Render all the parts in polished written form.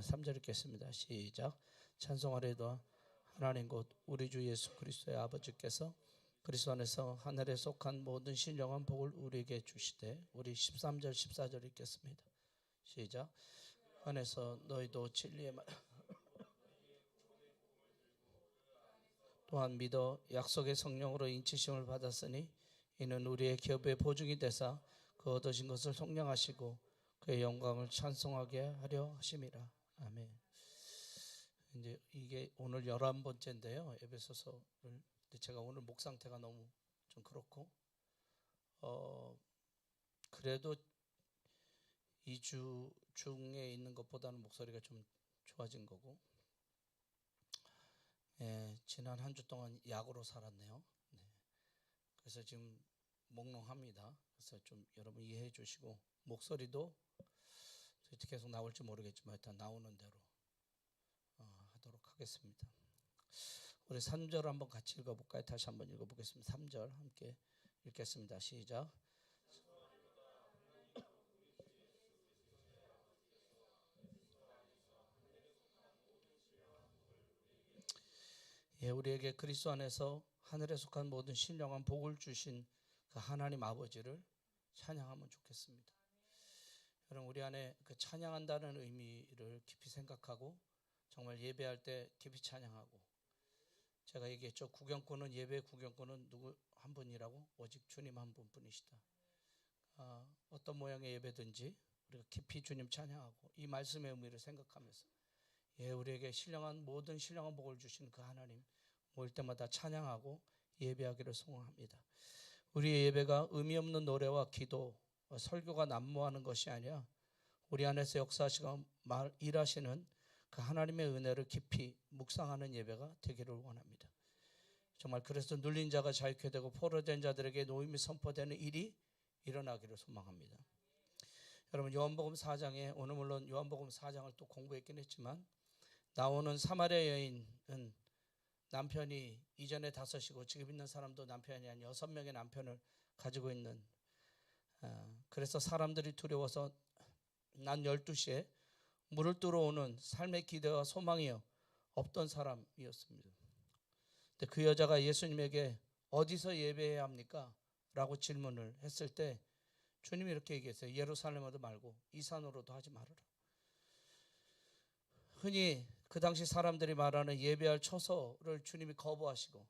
3절 읽겠습니다. 시작. 찬송하리로다 하나님 곧 우리 주 예수 그리스도의 아버지께서 그리스도 안에서 하늘에 속한 모든 신령한 복을 우리에게 주시되. 우리 13절 14절 읽겠습니다. 시작. 안에서 너희도 진리의 말 또한 믿어 약속의 성령으로 인치심을 받았으니 이는 우리의 기업의 보증이 되사 그 얻으신 것을 속량하시고 그의 영광을 찬송하게 하려 하심이라. 아멘. 이제 이게 오늘 11번째인데요. 에베소서를. 제가 오늘 목 상태가 너무 좀 그렇고 그래도 2주 중에 있는 것보다는 목소리가 좀 좋아진 거고, 지난 한 주 동안 약으로 살았네요. 그래서 지금 몽롱합니다. 그래서 좀 여러분 이해해 주시고, 목소리도 계속 나올지 모르겠지만 일단 나오는 대로 하도록 하겠습니다. 우리 3절 한번 같이 읽어볼까요? 다시 한번 읽어보겠습니다. 3절 함께 읽겠습니다. 시작. 우리에게 그리스도 안에서 하늘에 속한 모든 신령한 복을 주신 그 하나님 아버지를 찬양하면 좋겠습니다. 여러분, 우리 안에 그 찬양한다는 의미를 깊이 생각하고 정말 예배할 때 깊이 찬양하고, 제가 얘기했죠. 구경꾼은, 예배 구경꾼은 누구 한 분이라고? 오직 주님 한 분뿐이시다. 어떤 모양의 예배든지 우리가 깊이 주님 찬양하고 이 말씀의 의미를 생각하면서 우리에게 모든 신령한 복을 주신 그 하나님 모일 때마다 찬양하고 예배하기를 소원합니다. 우리의 예배가 의미 없는 노래와 기도, 설교가 난무하는 것이 아니라 우리 안에서 역사하시고 일하시는 그 하나님의 은혜를 깊이 묵상하는 예배가 되기를 원합니다. 정말 그래서 눌린 자가 자유케 되고 포로된 자들에게 노임이 선포되는 일이 일어나기를 소망합니다. 여러분, 요한복음 4장에 오늘 물론 요한복음 4장을 또 공부했긴 했지만 나오는 사마리아 여인은 남편이 이전에 5이고 지금 있는 사람도 남편이 한 6명의 남편을 가지고 있는, 그래서 사람들이 두려워서 낮 12시에 물을 뚫어오는 삶의 기대와 소망이 없던 사람이었습니다. 근데 그 여자가 예수님에게 어디서 예배해야 합니까? 라고 질문을 했을 때 주님이 이렇게 얘기했어요. 예루살렘으로 말고 이 산으로도 하지 말아라. 흔히 그 당시 사람들이 말하는 예배할 처소를 주님이 거부하시고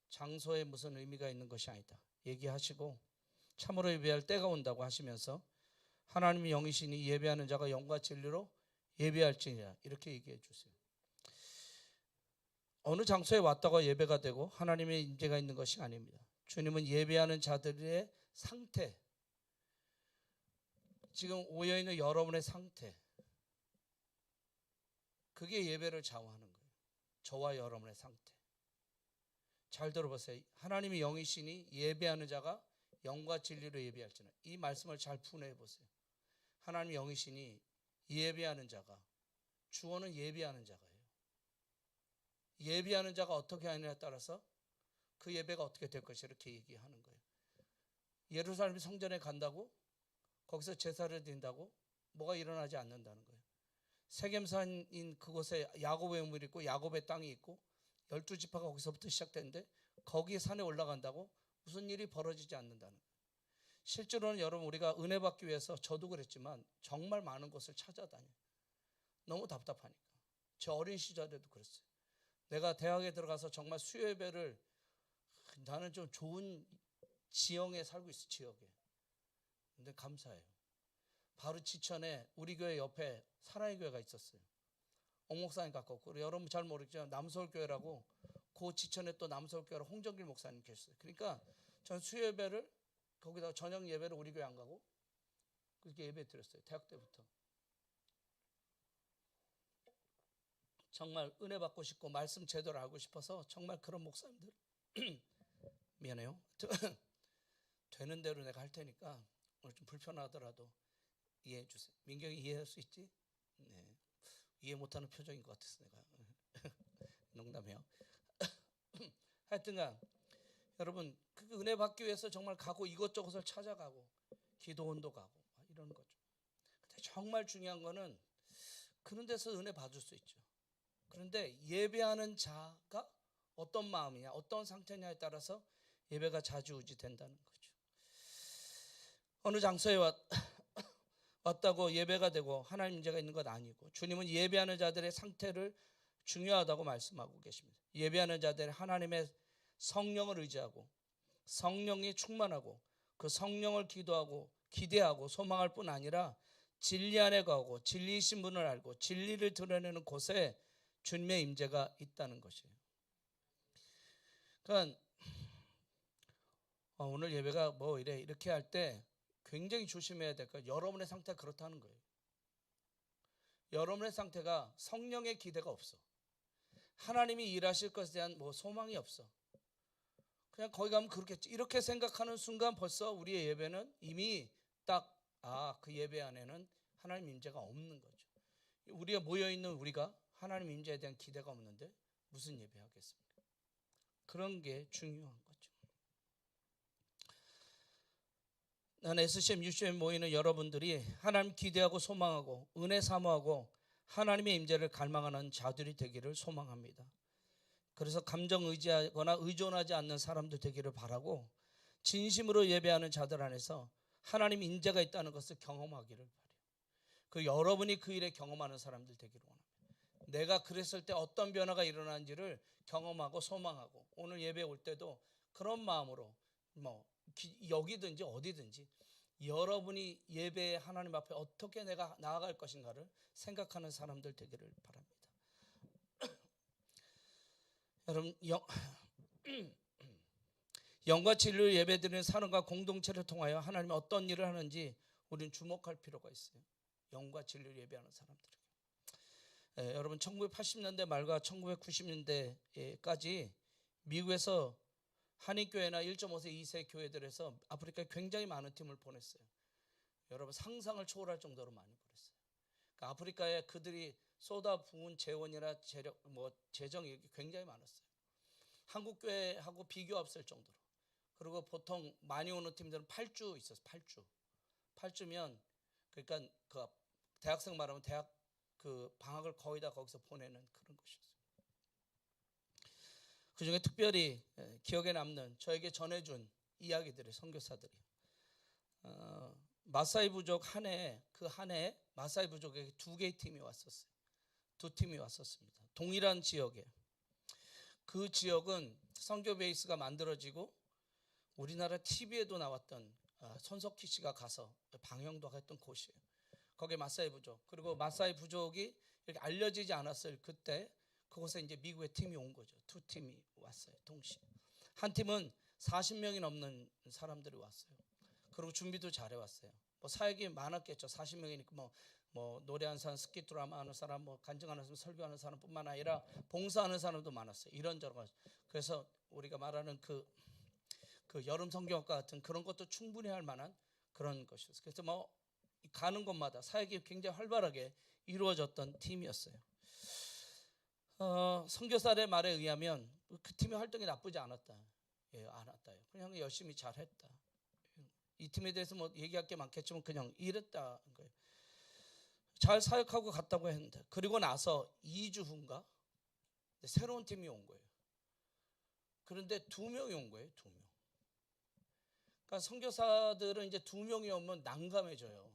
장소에 무슨 의미가 있는 것이 아니다 얘기하시고, 참으로 예배할 때가 온다고 하시면서 하나님의 영이시니 예배하는 자가 영과 진리로 예배할지니라 이렇게 얘기해 주세요. 어느 장소에 왔다가 예배가 되고 하나님의 임재가 있는 것이 아닙니다. 주님은 예배하는 자들의 상태, 지금 오여있는 여러분의 상태, 그게 예배를 좌우하는 거예요. 저와 여러분의 상태. 잘 들어보세요. 하나님의 영이시니 예배하는 자가 영과 진리로 예배할지나. 이 말씀을 잘 분해해 보세요. 하나님의 영이시니 예배하는 자가, 주어는 예배하는 자가예요. 예배하는 자가 어떻게 하느냐에 따라서 그 예배가 어떻게 될 것이 이렇게 얘기하는 거예요. 예루살렘 성전에 간다고 거기서 제사를 드린다고 뭐가 일어나지 않는다는 거예요. 세겜산인 그곳에 야곱의 우물이 있고 야곱의 땅이 있고 12지파가 거기서부터 시작되는데 거기 산에 올라간다고 무슨 일이 벌어지지 않는다는 거예요. 실제로는 여러분, 우리가 은혜 받기 위해서, 저도 그랬지만 정말 많은 곳을 찾아다녀요. 너무 답답하니까. 제 어린 시절에도 그랬어요. 내가 대학에 들어가서 정말 수요 예배를, 나는 좀 좋은 지형에 살고 있어, 지역에. 근데 감사해요. 바로 지천에 우리 교회 옆에 사랑의 교회가 있었어요. 옥목사님 가깝고, 여러분 잘 모르겠지만 남서울교회라고 그 지천에 또 남서울교회로 홍정길 목사님 계셨어요. 그러니까 전 수요 예배를, 거기다가 저녁 예배를 우리 교회 안 가고 그렇게 예배 드렸어요. 대학 때부터. 정말 은혜 받고 싶고 말씀 제대로 알고 싶어서 정말 그런 목사님들 미안해요. 되는 대로 내가 할 테니까 오늘 좀 불편하더라도 이해해 주세요. 민경이 이해할 수 있지? 네. 이해 못하는 표정인 것 같아서 내가 농담해요. 하여튼간 여러분, 그 은혜 받기 위해서 정말 가고 이것저것을 찾아가고 기도원도 가고 이런 거죠. 근데 정말 중요한 거는 그런 데서 은혜 받을 수 있죠. 그런데 예배하는 자가 어떤 마음이냐, 어떤 상태냐에 따라서 예배가 좌지우지 된다는 거죠. 어느 장소에 왔다고 예배가 되고 하나님 문제가 있는 것 아니고, 주님은 예배하는 자들의 상태를 중요하다고 말씀하고 계십니다. 예배하는 자들은 하나님의 성령을 의지하고 성령이 충만하고 그 성령을 기대하고 소망할 뿐 아니라 진리 안에 가고 진리이신 분을 알고 진리를 드러내는 곳에 주님의 임재가 있다는 것이에요. 그러니까 오늘 예배가 뭐 이렇게 할 때 굉장히 조심해야 될 거예요. 여러분의 상태가 그렇다는 거예요. 여러분의 상태가 성령의 기대가 없어. 하나님이 일하실 것에 대한 소망이 없어. 그냥 거기 가면 그렇겠지. 이렇게 생각하는 순간 벌써 우리의 예배는 이미 딱 그 예배 안에는 하나님 임재가 없는 거죠. 우리가 모여있는 우리가 하나님 임재에 대한 기대가 없는데 무슨 예배하겠습니까? 그런 게 중요한 거죠. 나는 SCM, UCM 모이는 여러분들이 하나님 기대하고 소망하고 은혜 사모하고 하나님의 임재를 갈망하는 자들이 되기를 소망합니다. 그래서 감정 의지하거나 의존하지 않는 사람들 되기를 바라고, 진심으로 예배하는 자들 안에서 하나님 임재가 있다는 것을 경험하기를 바라요. 그 여러분이 그 일에 경험하는 사람들 되기를 원합니다. 내가 그랬을 때 어떤 변화가 일어나는지를 경험하고 소망하고, 오늘 예배 올 때도 그런 마음으로 여기든지 어디든지 여러분이 예배에 하나님 앞에 어떻게 내가 나아갈 것인가를 생각하는 사람들 되기를 바랍니다. 여러분, 영과 진리를 예배드리는 사람과 공동체를 통하여 하나님이 어떤 일을 하는지 우리는 주목할 필요가 있어요. 영과 진리를 예배하는 사람들에게. 여러분, 1980년대 말과 1990년대까지 미국에서 한인교회나 1.5세, 2세 교회들에서 아프리카에 굉장히 많은 팀을 보냈어요. 여러분, 상상을 초월할 정도로 많이 보냈어요. 그러니까 아프리카에 그들이 쏟아부은 재원이나 재정이 굉장히 많았어요. 한국 교회하고 비교 없을 정도로. 그리고 보통 많이 오는 팀들은 8주 있었어요. 8주면 그러니까 그 대학생 말하면 대학 그 방학을 거의 다 거기서 보내는 그런 것이었어요. 그 중에 특별히 기억에 남는, 저에게 전해준 이야기들이, 선교사들이 마사이 부족 한 해 마사이 부족에게 2개의 팀이 왔었어요. 2팀이 왔었습니다. 동일한 지역에. 그 지역은 선교 베이스가 만들어지고 우리나라 TV에도 나왔던 손석희 씨가 가서 방영도 했던 곳이에요. 거기 마사이 부족. 그리고 마사이 부족이 이렇게 알려지지 않았을 그때 그곳에 이제 미국의 팀이 온 거죠. 2팀이 왔어요. 동시에. 한 팀은 40명이 넘는 사람들이 왔어요. 그리고 준비도 잘해왔어요. 사역이 많았겠죠. 40명이니까 노래하는 사람, 스키 드라마 하는 사람, 간증하는 사람, 설교하는 사람뿐만 아니라 봉사하는 사람도 많았어요. 이런저런. 그래서 우리가 말하는 그 여름 성경학과 같은 그런 것도 충분히 할 만한 그런 것이었어요. 그래서 가는 곳마다 사역이 굉장히 활발하게 이루어졌던 팀이었어요. 선교사의 말에 의하면 그 팀의 활동이 나쁘지 않았다. 않았다요. 그냥 열심히 잘했다. 이 팀에 대해서 얘기할 게 많겠지만 그냥 이랬다는 거예요. 잘 사역하고 갔다고 했는데, 그리고 나서 2주 후인가 새로운 팀이 온 거예요. 그런데 2명이 온 거예요. 2명. 그러니까 선교사들은 이제 2명이 오면 난감해져요.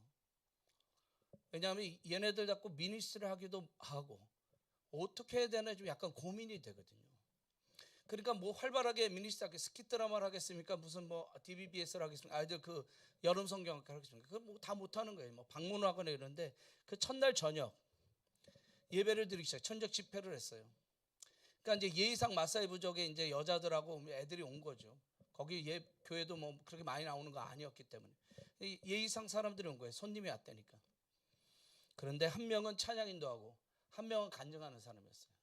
왜냐하면 얘네들 자꾸 미니스트를 하기도 하고 어떻게 해야 되나 좀 약간 고민이 되거든요. 그러니까 활발하게 미니스트하게 스키 드라마를 하겠습니까? 무슨 DBBS를 하겠습니까? 아이들 그 여름 성경학을 하겠습니까? 그거 다 못하는 거예요. 방문하거나 이러는데 그 첫날 저녁 예배를 드리기 시작, 천적 집회를 했어요. 그러니까 이제 예의상 마사이 부족에 이제 여자들하고 애들이 온 거죠. 거기 교회도 그렇게 많이 나오는 거 아니었기 때문에 예의상 사람들이 온 거예요. 손님이 왔다니까. 그런데 한 명은 찬양 인도하고 한 명은 간증하는 사람이었어요.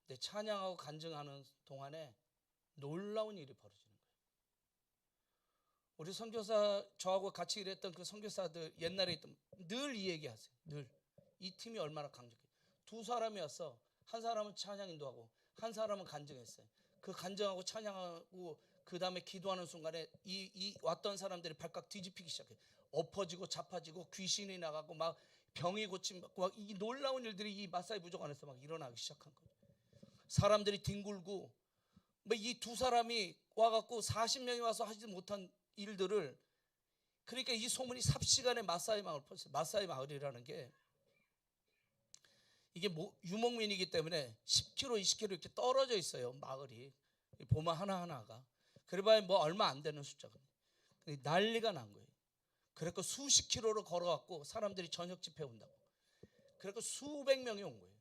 근데 찬양하고 간증하는 동안에 놀라운 일이 벌어지는 거예요. 우리 선교사, 저하고 같이 일했던 그 선교사들 옛날에 있던 늘 이 얘기하세요. 늘 이 팀이 얼마나 강력해. 2사람이었어. 한 사람은 찬양 인도하고 한 사람은 간증했어요. 그 간증하고 찬양하고 그 다음에 기도하는 순간에 이 왔던 사람들이 발칵 뒤집히기 시작해요. 엎어지고 자빠지고 귀신이 나가고 병이 고침받고 막 이 놀라운 일들이 이 마사이 부족 안에서 막 일어나기 시작한 거예요. 사람들이 뒹굴고 이 두 사람이 와갖고 40명이 와서 하지 못한 일들을, 그러니까 이 소문이 삽시간에 마사이 마을 퍼졌어요. 마사이 마을이라는 게 이게 유목민이기 때문에 10km, 20km 이렇게 떨어져 있어요. 마을이 보면 하나하나가 그래봐야 얼마 안 되는 숫자가. 난리가 난 거예요. 그래서 수십 킬로로 걸어갖고 사람들이 저녁 집회 온다고. 그래서 수백 명이 온 거예요.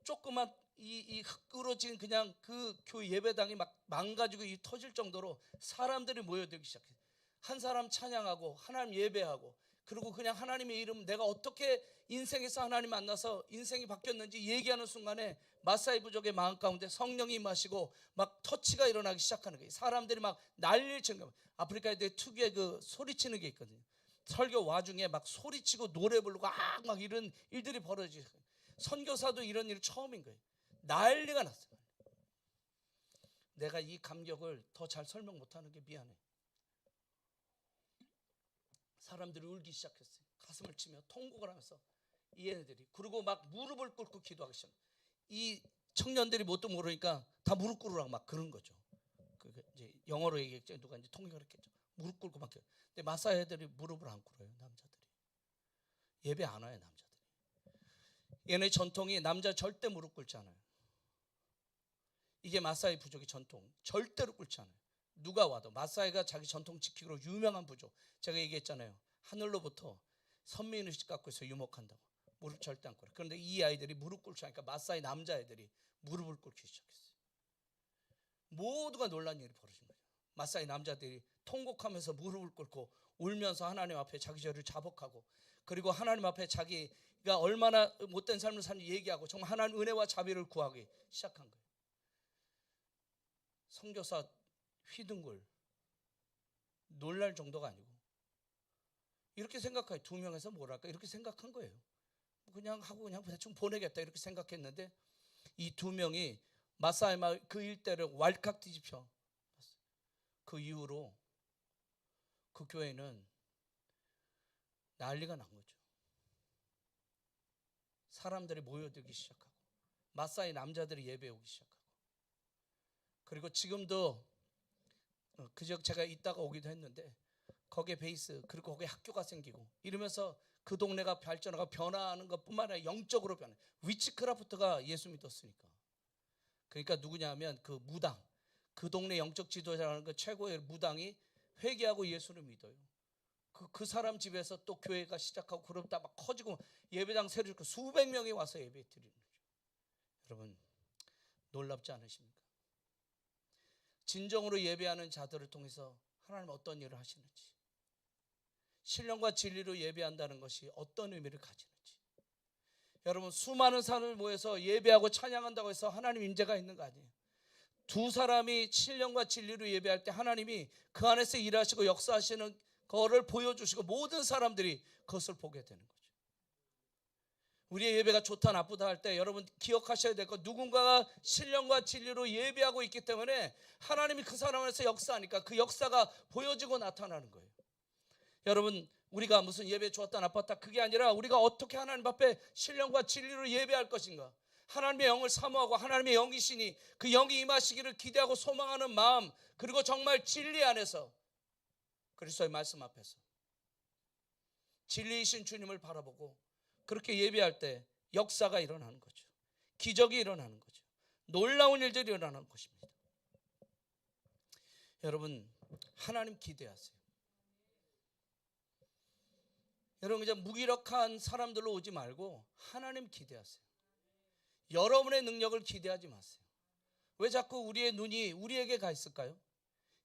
조그만 이 흙으로 지금 그냥 그 교회 예배당이 막 망가지고 터질 정도로 사람들이 모여들기 시작해요. 한 사람 찬양하고 하나님 예배하고, 그리고 그냥 하나님의 이름, 내가 어떻게 인생에서 하나님 만나서 인생이 바뀌었는지 얘기하는 순간에 마사이 부족의 마음 가운데 성령이 임하시고 막 터치가 일어나기 시작하는 거예요. 사람들이 막 난리를 치는 거예요. 아프리카에 특유의 그 소리치는 게 있거든요. 설교 와중에 막 소리치고 노래 부르고 막 이런 일들이 벌어지고, 선교사도 이런 일 처음인 거예요. 난리가 났어요. 내가 이 감격을 더 잘 설명 못하는 게 미안해. 사람들이 울기 시작했어요. 가슴을 치며 통곡을 하면서 이 애들이, 그리고 막 무릎을 꿇고 기도하기 시작. 이 청년들이 뭣도 모르니까 다 무릎 꿇으라고 막 그런 거죠. 이제 영어로 얘기했죠. 누가 이제 통역을 했겠죠. 무릎 꿇고 막. 근데 마사이 애들이 무릎을 안 꿇어요. 남자들이 예배 안 와요. 남자들이. 얘네 전통이 남자 절대 무릎 꿇지 않아요. 이게 마사이 부족의 전통. 절대로 꿇지 않아요. 누가 와도. 마사이가 자기 전통 지키기로 유명한 부족. 제가 얘기했잖아요. 하늘로부터 선민의식 갖고 있어 유목한다고. 무릎 절대 안 꿇어. 그런데 이 아이들이 무릎 꿇지 않으니까 마사이 남자애들이 무릎을 꿇기 시작했어요. 모두가 놀란 일이 벌어진 거예요. 마사이 남자들이 통곡하면서 무릎을 꿇고 울면서 하나님 앞에 자기 죄를 자복하고, 그리고 하나님 앞에 자기가 얼마나 못된 삶을 사는지 얘기하고 정말 하나님 은혜와 자비를 구하기 시작한 거예요. 선교사 휘둥글 놀랄 정도가 아니고 이렇게 생각해요. 두 명에서 뭘 할까 이렇게 생각한 거예요. 그냥 하고 그냥 대충 보내겠다 이렇게 생각했는데 이 두 명이 마사이 마을 그 일대를 왈칵 뒤집혀. 그 이후로 그 교회는 난리가 난 거죠. 사람들이 모여들기 시작하고 마사이 남자들이 예배 오기 시작하고, 그리고 지금도 그저 제가 있다가 오기도 했는데 거기에 베이스, 그리고 거기에 학교가 생기고 이러면서 그 동네가 발전하고 변화하는 것뿐만 아니라 영적으로 변해. 위치크라프트가 예수 믿었으니까. 그러니까 누구냐면 그 무당, 그 동네 영적 지도자라는 그 최고의 무당이 회개하고 예수를 믿어요. 그 사람 집에서 또 교회가 시작하고 그러다 막 커지고 예배당 새로 짓고 수백 명이 와서 예배 드리는 거죠. 여러분 놀랍지 않으십니까? 진정으로 예배하는 자들을 통해서 하나님 어떤 일을 하시는지, 신령과 진리로 예배한다는 것이 어떤 의미를 가지는지. 여러분 수많은 사람을 모여서 예배하고 찬양한다고 해서 하나님 임재가 있는 거 아니에요. 두 사람이 신령과 진리로 예배할 때 하나님이 그 안에서 일하시고 역사하시는 거를 보여주시고 모든 사람들이 그것을 보게 되는 거죠. 우리의 예배가 좋다 나쁘다 할 때 여러분 기억하셔야 될 것, 누군가가 신령과 진리로 예배하고 있기 때문에 하나님이 그 사람 안에서 역사하니까 그 역사가 보여지고 나타나는 거예요. 여러분 우리가 무슨 예배 좋았다 나빴다 그게 아니라 우리가 어떻게 하나님 앞에 신령과 진리로 예배할 것인가, 하나님의 영을 사모하고 하나님의 영이시니 그 영이 임하시기를 기대하고 소망하는 마음, 그리고 정말 진리 안에서 그리스도의 말씀 앞에서 진리이신 주님을 바라보고 그렇게 예배할 때 역사가 일어나는 거죠. 기적이 일어나는 거죠. 놀라운 일들이 일어나는 것입니다. 여러분 하나님 기대하세요. 여러분 이제 무기력한 사람들로 오지 말고 하나님 기대하세요. 여러분의 능력을 기대하지 마세요. 왜 자꾸 우리의 눈이 우리에게 가 있을까요?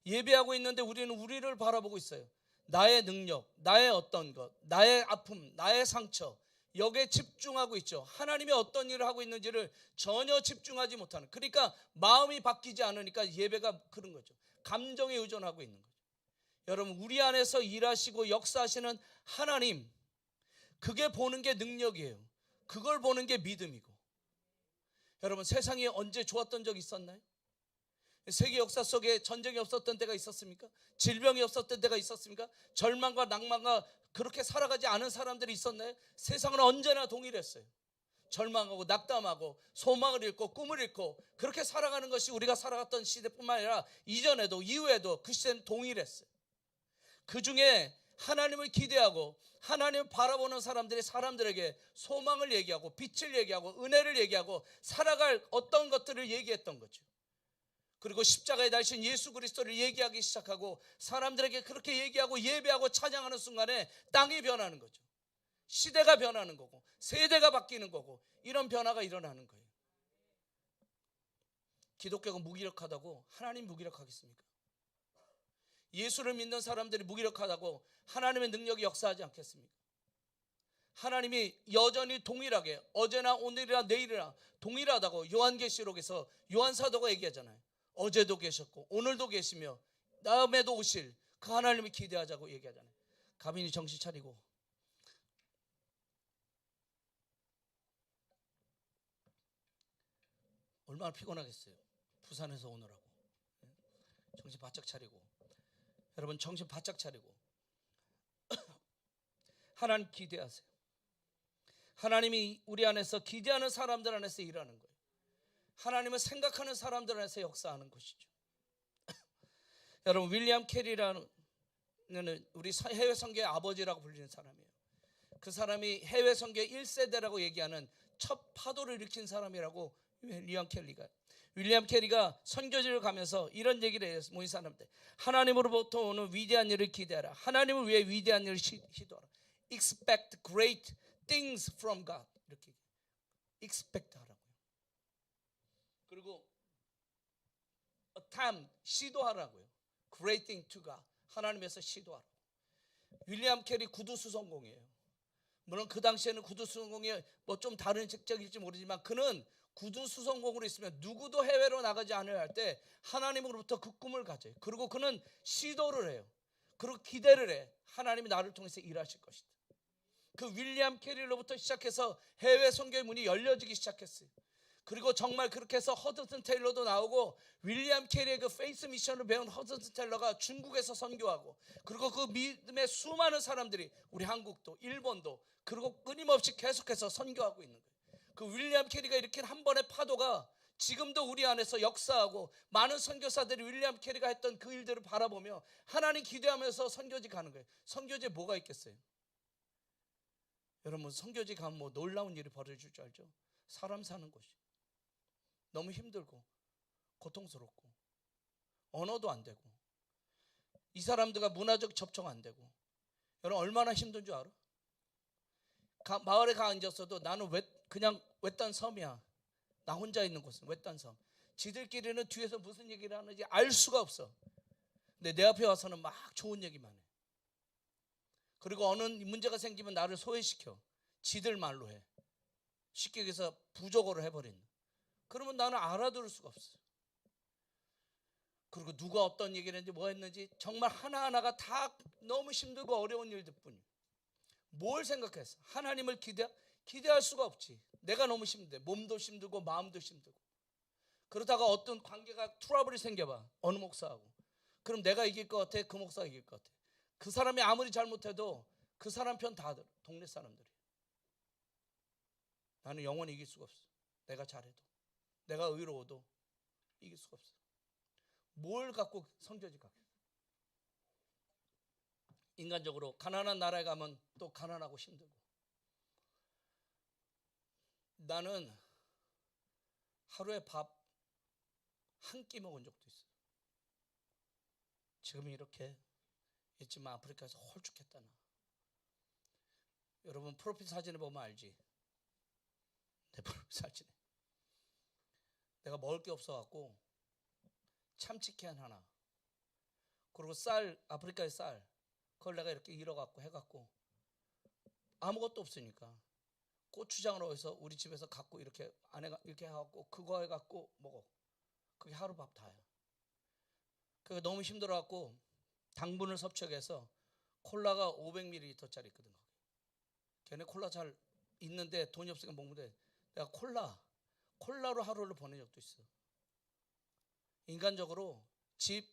예배하고 있는데 우리는 우리를 바라보고 있어요. 나의 능력, 나의 어떤 것, 나의 아픔, 나의 상처, 여기에 집중하고 있죠. 하나님이 어떤 일을 하고 있는지를 전혀 집중하지 못하는, 그러니까 마음이 바뀌지 않으니까 예배가 그런 거죠. 감정에 의존하고 있는 거죠. 여러분 우리 안에서 일하시고 역사하시는 하나님, 그게 보는 게 능력이에요. 그걸 보는 게 믿음이고. 여러분 세상이 언제 좋았던 적 있었나요? 세계 역사 속에 전쟁이 없었던 때가 있었습니까? 질병이 없었던 때가 있었습니까? 절망과 낭만과 그렇게 살아가지 않은 사람들이 있었나요? 세상은 언제나 동일했어요. 절망하고 낙담하고 소망을 잃고 꿈을 잃고 그렇게 살아가는 것이 우리가 살아갔던 시대뿐만 아니라 이전에도 이후에도 그 시대는 동일했어요. 그 중에 하나님을 기대하고 하나님을 바라보는 사람들이 사람들에게 소망을 얘기하고 빛을 얘기하고 은혜를 얘기하고 살아갈 어떤 것들을 얘기했던 거죠. 그리고 십자가에 달신 예수 그리스도를 얘기하기 시작하고 사람들에게 그렇게 얘기하고 예배하고 찬양하는 순간에 땅이 변하는 거죠. 시대가 변하는 거고 세대가 바뀌는 거고 이런 변화가 일어나는 거예요. 기독교가 무기력하다고 하나님 무기력하겠습니까? 예수를 믿는 사람들이 무기력하다고 하나님의 능력이 역사하지 않겠습니까? 하나님이 여전히 동일하게 어제나 오늘이나 내일이나 동일하다고 요한계시록에서 요한사도가 얘기하잖아요. 어제도 계셨고 오늘도 계시며 다음에도 오실 그 하나님을 기대하자고 얘기하잖아요. 가빈이 정신 차리고. 얼마나 피곤하겠어요. 부산에서 오느라고. 정신 바짝 차리고. 여러분 정신 바짝 차리고 하나님 기대하세요. 하나님이 우리 안에서 기대하는 사람들 안에서 일하는 거예요. 하나님을 생각하는 사람들 안에서 역사하는 것이죠. 여러분 윌리엄 캐리라는 우리 해외 선교의 아버지라고 불리는 사람이에요. 그 사람이 해외 선교 1세대라고 얘기하는 첫 파도를 일으킨 사람이라고 윌리엄 캐리가 선교지를 가면서 이런 얘기를 해요. 모인 사람들 하나님으로부터 오는 위대한 일을 기대하라. 하나님을 위해 위대한 일을 시도하라. Expect great things from God. 이렇게 expect 하라고요. 그리고 attempt 시도하라고요. Great thing to God. 하나님에서 시도하라. 윌리엄 캐리 구두 수성공이에요. 물론 그 당시에는 구두 수성공이 뭐 좀 다른 책적일지 모르지만 그는 구두 수성공으로 있으면 누구도 해외로 나가지 않아야 할 때 하나님으로부터 그 꿈을 가져요. 그리고 그는 시도를 해요. 그리고 기대를 해. 하나님이 나를 통해서 일하실 것이다. 그 윌리엄 캐리로부터 시작해서 해외 선교의 문이 열려지기 시작했어요. 그리고 정말 그렇게 해서 허드슨 테일러도 나오고 윌리엄 캐리의 그 페이스 미션을 배운 허드슨 테일러가 중국에서 선교하고 그리고 그 믿음의 수많은 사람들이 우리 한국도 일본도 그리고 끊임없이 계속해서 선교하고 있는 거예요. 그 윌리엄 캐리가 일으킨 한 번의 파도가 지금도 우리 안에서 역사하고 많은 선교사들이 윌리엄 캐리가 했던 그 일들을 바라보며 하나님 기대하면서 선교지 가는 거예요. 선교지에 뭐가 있겠어요? 여러분 선교지 가면 뭐 놀라운 일이 벌어질 줄 알죠? 사람 사는 곳이 너무 힘들고 고통스럽고 언어도 안 되고 이 사람들과 문화적 접촉 안 되고 여러분 얼마나 힘든 줄 알아? 마을에 가 앉았어도 나는 그냥 외딴 섬이야. 나 혼자 있는 곳은 외딴 섬. 지들끼리는 뒤에서 무슨 얘기를 하는지 알 수가 없어. 근데 내 앞에 와서는 막 좋은 얘기만 해. 그리고 어느 문제가 생기면 나를 소외시켜. 지들 말로 해. 쉽게 얘기해서 부족어를 해버린. 그러면 나는 알아들을 수가 없어. 그리고 누가 어떤 얘기를 했는지 뭐 했는지 정말 하나하나가 다 너무 힘들고 어려운 일들 뿐이야. 뭘 생각했어? 하나님을 기대할 수가 없지. 내가 너무 힘들어. 몸도 힘들고 마음도 힘들고. 그러다가 어떤 관계가 트러블이 생겨봐. 어느 목사하고. 그럼 내가 이길 것 같아? 그 목사가 이길 것 같아? 그 사람이 아무리 잘못해도 그 사람 편 다 들어. 동네 사람들이. 나는 영원히 이길 수가 없어. 내가 잘해도. 내가 의로워도 이길 수가 없어. 뭘 갖고 성교지 가겠어? 인간적으로 가난한 나라에 가면 또 가난하고 힘들고. 나는 하루에 밥 한 끼 먹은 적도 있어. 지금 이렇게 있지만 아프리카에서 홀쭉했다 나. 여러분 프로필 사진을 보면 알지? 내 프로필 사진에 내가 먹을 게 없어갖고 참치캔 하나 그리고 쌀, 아프리카의 쌀 그걸 내가 이렇게 잃어갖고 해갖고 아무것도 없으니까 고추장을 어디서 우리 집에서 갖고 이렇게 안에가 이렇게 해갖고 그거 해갖고 먹어. 그게 하루 밥 다야. 그게 너무 힘들어갖고 당분을 섭취해서 콜라가 500ml짜리 있거든. 걔네 콜라 잘 있는데 돈이 없으니까 먹는데 내가 콜라로 하루를 보낸 적도 있어. 인간적으로 집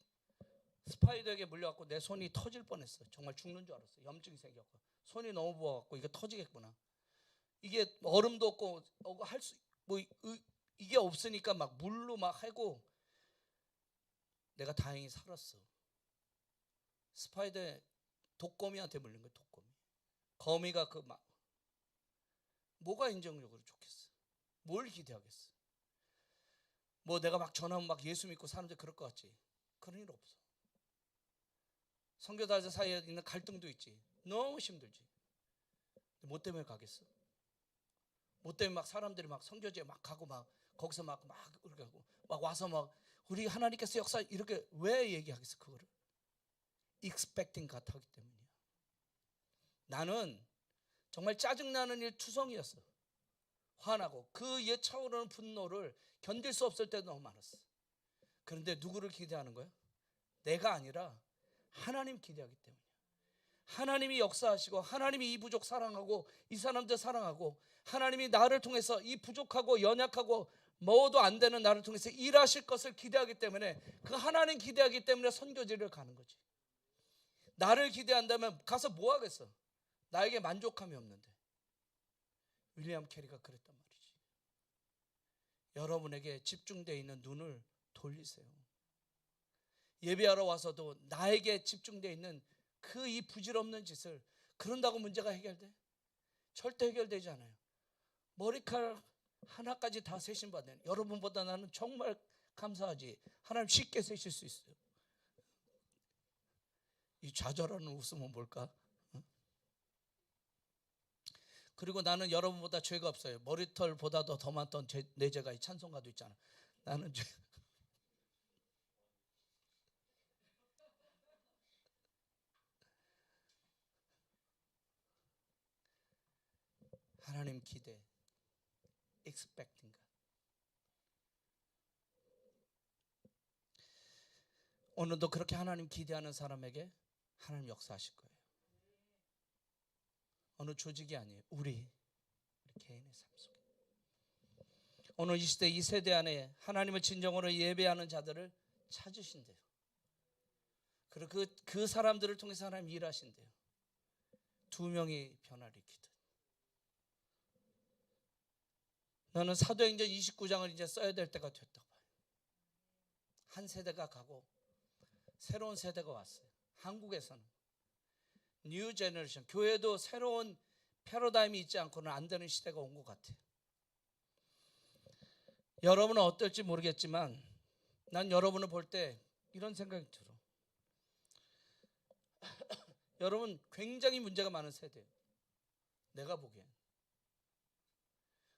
스파이더에게 물려갖고 내 손이 터질 뻔했어. 정말 죽는 줄 알았어. 염증이 생겼고 손이 너무 부어갖고 이거 터지겠구나. 이게 얼음도 없고 할 수 뭐 이게 없으니까 막 물로 막 하고 내가 다행히 살았어. 스파이더의 독거미한테 물린 거야. 독거미. 거미가 그 막 뭐가 인정적으로 좋겠어. 뭘 기대하겠어. 뭐 내가 막 전하면 막 예수 믿고 사람들 그럴 것 같지. 그런 일 없어. 선교사들 사이에 있는 갈등도 있지. 너무 힘들지. 뭐 때문에 가겠어? 뭐 때문에 막 사람들이 막 선교지에 막 가고 막 거기서 막 이렇게 하고 막 와서 막 우리 하나님께서 역사 이렇게 왜 얘기하겠어 그거를? expecting 같았기 때문이야. 나는 정말 짜증나는 일 투성이었어. 화나고 그 옛 차오르는 분노를 견딜 수 없을 때도 너무 많았어. 그런데 누구를 기대하는 거야? 내가 아니라 하나님 기대하기 때문이야. 하나님이 역사하시고 하나님이 이 부족 사랑하고 이 사람들 사랑하고 하나님이 나를 통해서 이 부족하고 연약하고 뭐도 안 되는 나를 통해서 일하실 것을 기대하기 때문에 그 하나님 기대하기 때문에 선교지를 가는 거지. 나를 기대한다면 가서 뭐 하겠어? 나에게 만족함이 없는데. 윌리엄 캐리가 그랬단 말이지. 여러분에게 집중되어 있는 눈을 돌리세요. 예배하러 와서도 나에게 집중되어 있는 그 이 부질없는 짓을 그런다고 문제가 해결돼? 절대 해결되지 않아요. 머리카락 하나까지 다 세신받는 여러분보다 나는 정말 감사하지. 하나님 쉽게 세실 수 있어요. 이 좌절하는 웃음은 뭘까? 그리고 나는 여러분보다 죄가 없어요. 머리털보다도 더 많던 내 죄가 이 찬송가도 있잖아. 나는 죄. 하나님 기대, expecting God. 오늘도 그렇게 하나님 기대하는 사람에게 하나님 역사하실 거예요. 어느 조직이 아니에요. 우리 개인의 삶 속에. 오늘 이 시대 이 세대 안에 하나님을 진정으로 예배하는 자들을 찾으신대요. 그리고 그 사람들을 통해서 하나님 일하신대요. 2명이 변화를 일으키듯. 나는 사도행전 29장을 이제 써야 될 때가 됐다고 봐요. 한 세대가 가고 새로운 세대가 왔어요. 한국에서는 뉴 제너레이션, 교회도 새로운 패러다임이 있지 않고는 안 되는 시대가 온 것 같아요. 여러분은 어떨지 모르겠지만 난 여러분을 볼 때 이런 생각이 들어. 여러분 굉장히 문제가 많은 세대예요. 내가 보기엔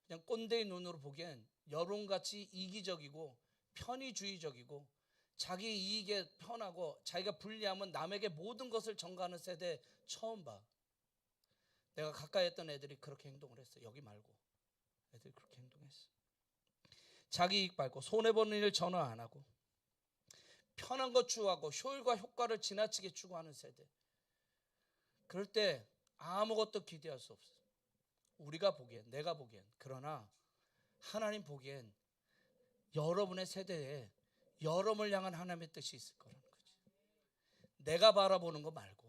그냥 꼰대의 눈으로 보기엔 여론같이 이기적이고 편의주의적이고 자기 이익에 편하고 자기가 불리하면 남에게 모든 것을 전가하는 세대 처음 봐. 내가 가까이 했던 애들이 그렇게 행동을 했어. 여기 말고 애들이 그렇게 행동했어. 자기 이익 밟고 손해보는 일 전혀 안 하고 편한 것 추구하고 효율과 효과를 지나치게 추구하는 세대. 그럴 때 아무것도 기대할 수 없어. 우리가 보기엔, 내가 보기엔. 그러나 하나님 보기엔 여러분의 세대에 여러분을 향한 하나님의 뜻이 있을 거라는 거지. 내가 바라보는 거 말고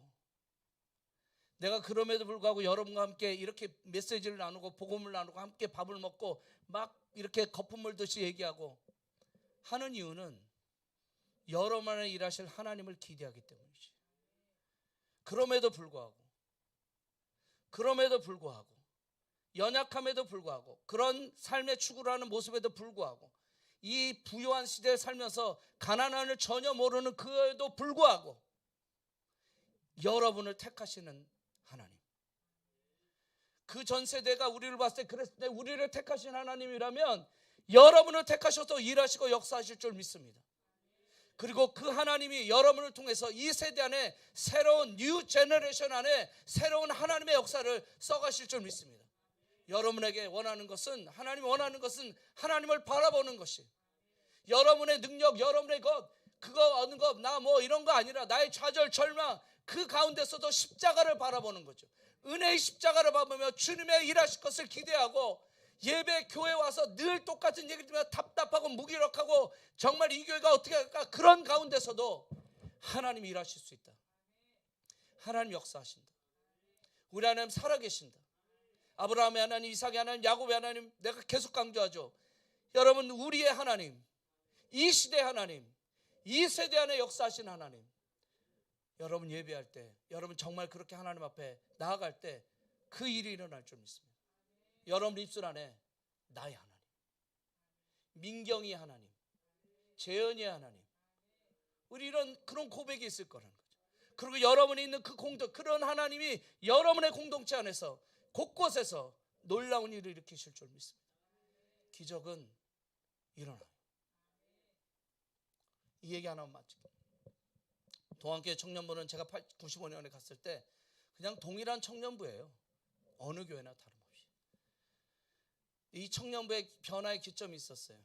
내가 그럼에도 불구하고 여러분과 함께 이렇게 메시지를 나누고 복음을 나누고 함께 밥을 먹고 막 이렇게 거품 물듯이 얘기하고 하는 이유는 여러분만의 일하실 하나님을 기대하기 때문이지. 그럼에도 불구하고 연약함에도 불구하고 그런 삶의 추구를 하는 모습에도 불구하고 이 부유한 시대에 살면서 가난함을 전혀 모르는 그에도 불구하고 여러분을 택하시는 하나님. 그 전 세대가 우리를 봤을 때 그랬을 때 우리를 택하신 하나님이라면 여러분을 택하셔서 일하시고 역사하실 줄 믿습니다. 그리고 그 하나님이 여러분을 통해서 이 세대 안에 새로운 뉴 제너레이션 안에 새로운 하나님의 역사를 써가실 줄 믿습니다. 여러분에게 원하는 것은 하나님이 원하는 것은 하나님을 바라보는 것이 여러분의 능력, 여러분의 것, 그거 얻는 것, 나 뭐 이런 거 아니라 나의 좌절, 절망 그 가운데서도 십자가를 바라보는 거죠. 은혜의 십자가를 바라보며 주님의 일하실 것을 기대하고 예배 교회 와서 늘 똑같은 얘기를 들으면 답답하고 무기력하고 정말 이 교회가 어떻게 할까, 그런 가운데서도 하나님이 일하실 수 있다. 하나님 역사하신다. 우리 하나님 살아계신다. 아브라함의 하나님, 이삭의 하나님, 야곱의 하나님, 내가 계속 강조하죠. 여러분, 우리의 하나님, 이 시대 하나님, 이 세대 안에 역사하신 하나님, 여러분 예배할 때, 여러분 정말 그렇게 하나님 앞에 나아갈 때 그 일이 일어날 줄 믿습니다. 여러분 입술 안에 나의 하나님, 민경이 하나님, 재현이 하나님, 우리 이런 그런 고백이 있을 거라는 거죠. 그리고 여러분이 있는 그 공동, 그런 하나님이 여러분의 공동체 안에서 곳곳에서 놀라운 일을 일으키실 줄 믿습니다. 기적은 일어나요. 이 얘기 하나만 맞죠. 동안교회 청년부는 제가 95년에 갔을 때 그냥 동일한 청년부예요. 어느 교회나 다름없이. 이 청년부의 변화의 기점이 있었어요.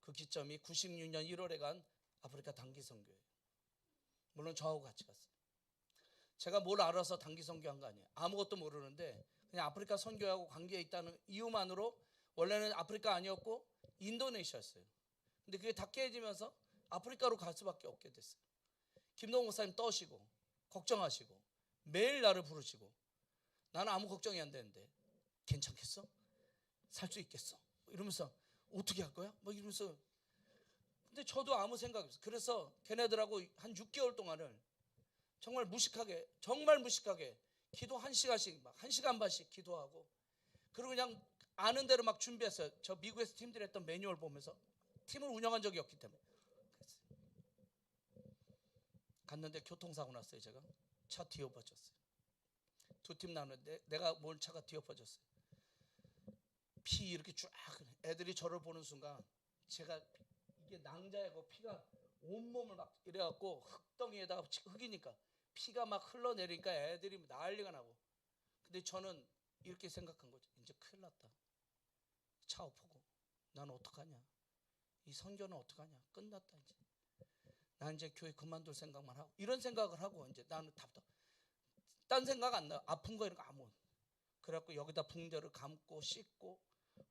그 기점이 96년 1월에 간 아프리카 단기 선교예요. 물론 저하고 같이 갔어요. 제가 뭘 알아서 단기 선교한 거 아니에요. 아무것도 모르는데 그냥 아프리카 선교하고 관계에 있다는 이유만으로, 원래는 아프리카 아니었고 인도네시아였어요. 근데 그게 다 깨지면서 아프리카로 갈 수밖에 없게 됐어요. 김동호 목사님 떠시고 걱정하시고 매일 나를 부르시고, 나는 아무 걱정이 안 되는데 괜찮겠어? 살 수 있겠어? 이러면서 어떻게 할 거야? 막 이러면서. 근데 저도 아무 생각이 없어요. 그래서 걔네들하고 한 6개월 동안을 정말 무식하게 기도 1시간씩 막 1시간 반씩 기도하고, 그리고 그냥 아는 대로 막 준비했어요. 저 미국에서 팀들이 했던 매뉴얼 보면서, 팀을 운영한 적이 없기 때문에. 갔는데 교통사고 났어요. 제가 차 뒤엎어졌어요. 두 팀 나눴는데 내가 몰 차가 뒤엎어졌어요. 피 이렇게 쫙, 애들이 저를 보는 순간 제가 이게 낭자하고 피가 온몸을 막 이래갖고, 흙덩이에다가 흙이니까 피가 막 흘러내리니까 애들이 난리가 나고. 근데 저는 이렇게 생각한 거죠. 이제 큰일 났다. 차 엎고 나는 어떡하냐, 이 선교는 어떡하냐, 끝났다. 이제 난 이제 교회 그만둘 생각만 하고, 이런 생각을 하고, 이제 나는 딴 생각 안 나. 아픈 거 이런 거 아무. 그래갖고 여기다 붕대를 감고 씻고,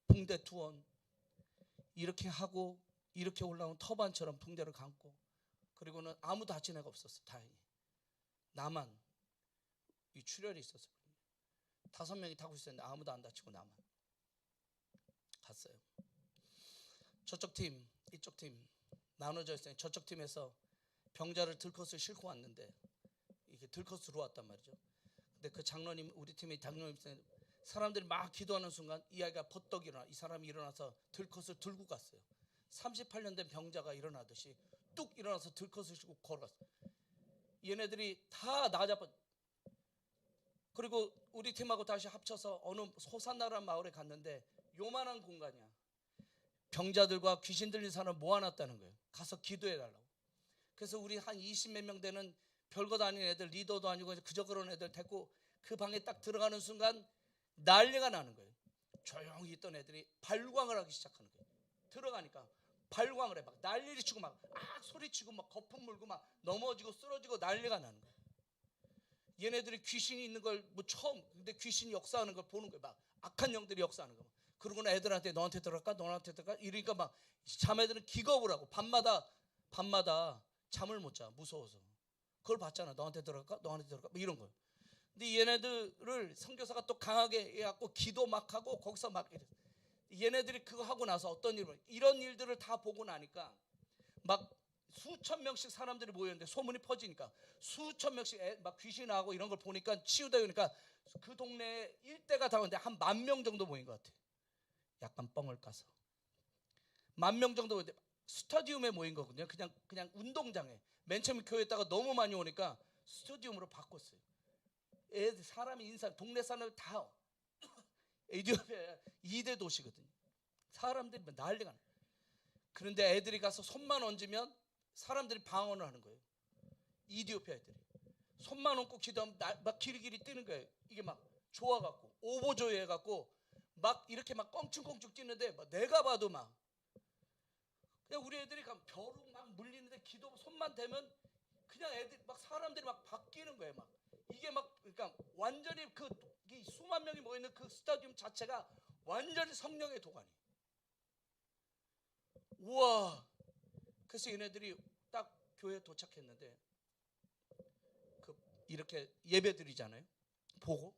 붕대 투원 이렇게 하고, 이렇게 올라온 터반처럼 붕대를 감고, 그리고는 아무 다친 애가 없었어. 다행히 나만 이 출혈이 있었어요. 5명이 타고 있었는데 아무도 안 다치고 나만 갔어요. 저쪽 팀 이쪽 팀 나눠져 있어요. 저쪽 팀에서 병자를 들컷을 싣고 왔는데, 이게 들컷으로 왔단 말이죠. 근데 그 장로님, 우리 팀의 장로님, 사람들이 막 기도하는 순간 이 아이가 버떡 일어나, 이 사람이 일어나서 들컷을 들고 갔어요. 38년 된 병자가 일어나듯이 뚝 일어나서 들컷을 싣고 걸어갔어요. 얘네들이 다 나잡아. 그리고 우리 팀하고 다시 합쳐서 어느 호산나라는 마을에 갔는데 요만한 공간이야. 병자들과 귀신 들린 사람을 모아놨다는 거예요. 가서 기도해달라고. 그래서 우리 한 20몇 명 되는 별것도 아닌 애들, 리더도 아니고 그저 그런 애들 데리고 그 방에 딱 들어가는 순간 난리가 나는 거예요. 조용히 있던 애들이 발광을 하기 시작하는 거예요. 들어가니까 발광을 해. 막 난리를 치고 막 소리치고 막 거품 물고 막 넘어지고 쓰러지고 난리가 나는 거예요. 얘네들이 귀신이 있는 걸 뭐 처음, 근데 귀신이 역사하는 걸 보는 거예요. 막 악한 영들이 역사하는 거. 그러고는 애들한테 너한테 들어갈까? 너한테 들어갈까? 이러니까 막 자매들은 기겁을 하고 밤마다 잠을 못 자. 무서워서. 그걸 봤잖아. 너한테 들어갈까? 너한테 들어갈까? 뭐 이런 거. 근데 얘네들을 선교사가 또 강하게 해갖고 기도 막 하고 거기서 막 이래. 얘네들이 그거 하고 나서 어떤 일을, 이런 일들을 다 보고 나니까 막 수천 명씩 사람들이 모였는데, 소문이 퍼지니까 수천 명씩 막 귀신 나고 이런 걸 보니까 치유되니까 그 동네에 일대가 다 오는데 한 10,000명 정도 모인 것 같아. 약간 뻥을 까서 10,000명 정도 모였는데 스타디움에 모인 거거든요. 그냥 운동장에. 맨 처음에 교회에다가 너무 많이 오니까 스타디움으로 바꿨어요. 애들 사람이 인사, 동네 사람들 다. 에티오피아 2대 도시거든요. 사람들이 난리가 나. 그런데 애들이 가서 손만 얹으면 사람들이 방언을 하는 거예요. 이디오피아 애들이 손만 얹고 기도하면 막 기리기리 뛰는 거예요. 이게 막 좋아갖고 오버조이 해갖고 막 이렇게 막 껑충껑충 뛰는데, 막 내가 봐도 막 그냥 우리 애들이 가면 벼룩 막 물리는데 기도 손만 대면 그냥 애들 막 사람들이 막 바뀌는 거예요. 막 이게 막 그러니까 완전히 그 수만 명이 모이는 그 스타디움 자체가 완전히 성령의 도가니. 우와. 그래서 얘네들이 딱 교회에 도착했는데 이렇게 예배 드리잖아요. 보고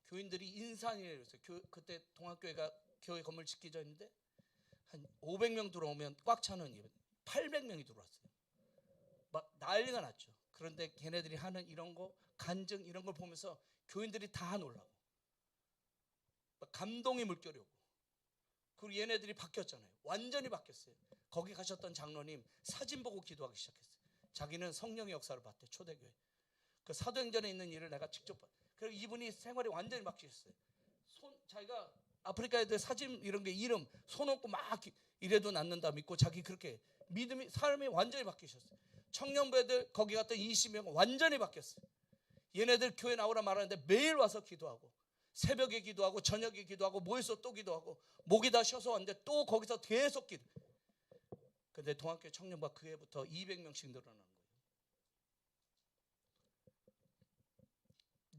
교인들이 인산이래요. 그때 동학교회가 교회 건물 짓기 전인데 한 500명 들어오면 꽉 차는 예배, 800명이 들어왔어요. 막 난리가 났죠. 그런데 걔네들이 하는 이런 거, 간증 이런 걸 보면서 교인들이 다 놀라고 감동의 물결이 오고, 그리고 얘네들이 바뀌었잖아요. 완전히 바뀌었어요. 거기 가셨던 장로님 사진 보고 기도하기 시작했어요. 자기는 성령의 역사를 봤대. 초대교회 그 사도행전에 있는 일을 내가 직접 봤어요. 그리고 이분이 생활이 완전히 바뀌었어요. 자기가 아프리카 애들 사진 이런 게 이름 손 얹고 막 이래도 낫는다 믿고 자기 그렇게 믿음이 사람이 완전히 바뀌셨어요. 청년부 애들 거기 갔던 20명 완전히 바뀌었어요. 얘네들 교회 나오라 말하는데 매일 와서 기도하고 새벽에 기도하고 저녁에 기도하고 모여서 또 기도하고 목이 다 쉬어서 왔는데 또 거기서 계속 기도. 근데 동학교 청년부가 그 해부터 200명씩 늘어나는 거예요.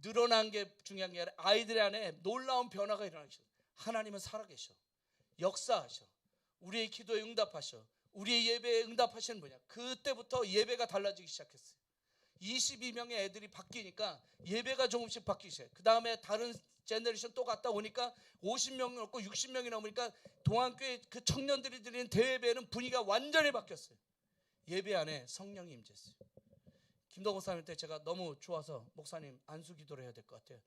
늘어난 게 중요한 게 아니라 아이들 안에 놀라운 변화가 일어나기. 하나님은 살아계셔. 역사하셔. 우리의 기도에 응답하셔. 우리의 예배에 응답하시는 분이야. 그때부터 예배가 달라지기 시작했어요. 22명의 애들이 바뀌니까 예배가 조금씩 바뀌기 시작해요. 그 다음에 다른 제너레이션 또 갔다 오니까 50명이 넘고 60명이 넘으니까 동안교회 그 청년들이 드리는 대예배는 분위기가 완전히 바뀌었어요. 예배 안에 성령이 임재했어요. 김동호 목사님 때 제가 너무 좋아서 목사님 안수기도를 해야 될 것 같아요.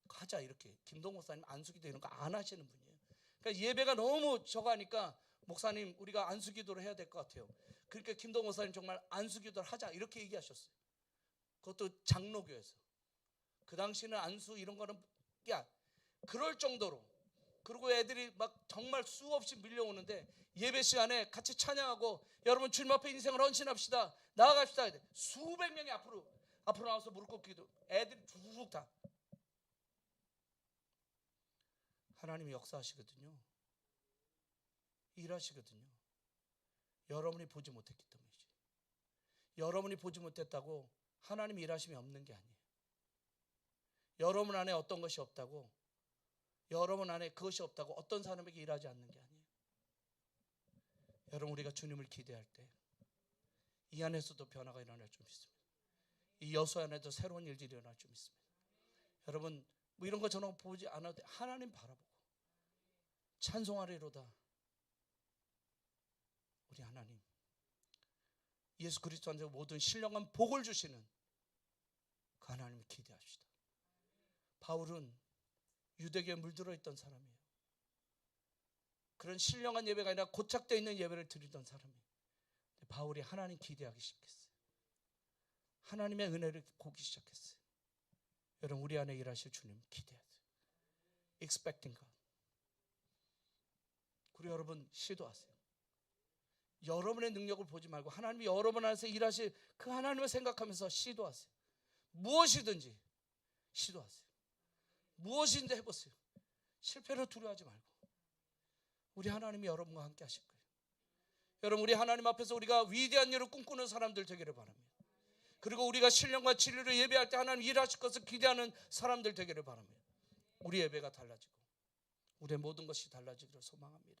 하자 이렇게. 김동호 목사님 안수기도 이런 거 안 하시는 분이에요. 그러니까 예배가 너무 적으니까 목사님 우리가 안수기도를 해야 될 것 같아요. 그러니까 김동호 목사님 정말 안수기도를 하자 이렇게 얘기하셨어요. 그것도 장로교에서. 그 당시는 안수 이런 거는 그럴 정도로. 그리고 애들이 막 정말 수없이 밀려오는데 예배 시간에 같이 찬양하고 여러분 주님 앞에 인생을 헌신합시다. 나아갑시다. 수백 명이 앞으로 나와서 무릎 꿇기도 애들이 쭉 다. 하나님이 역사하시거든요. 일하시거든요. 여러분이 보지 못했기 때문이지. 여러분이 보지 못했다고 하나님이 일하심이 없는 게 아니에요. 여러분 안에 어떤 것이 없다고, 여러분 안에 그것이 없다고 어떤 사람에게 일하지 않는 게 아니에요. 여러분 우리가 주님을 기대할 때 이 안에서도 변화가 일어날 줄 믿습니다. 이 여수 안에도 새로운 일들이 일어날 줄 믿습니다. 여러분 뭐 이런 거 저는 보지 않아도 돼. 하나님 바라보고 찬송하리로다. 우리 하나님 예수 그리스도한테 모든 신령한 복을 주시는 그 하나님을 기대합시다. 바울은 유대교에 물들어 있던 사람이에요. 그런 신령한 예배가 아니라 고착되어 있는 예배를 드리던 사람이에요. 바울이 하나님 기대하기 시작했어요. 하나님의 은혜를 보기 시작했어요. 여러분 우리 안에 일하실 주님 기대하세요. Expecting God. 그리고 여러분 시도하세요. 여러분의 능력을 보지 말고 하나님이 여러분 안에서 일하실 그 하나님을 생각하면서 시도하세요. 무엇이든지 시도하세요. 무엇인지 해보세요. 실패를 두려워하지 말고 우리 하나님이 여러분과 함께 하실 거예요. 여러분 우리 하나님 앞에서 우리가 위대한 일을 꿈꾸는 사람들 되기를 바랍니다. 그리고 우리가 신령과 진리로 예배할 때 하나님 일하실 것을 기대하는 사람들 되기를 바랍니다. 우리 예배가 달라지고 우리의 모든 것이 달라지기를 소망합니다.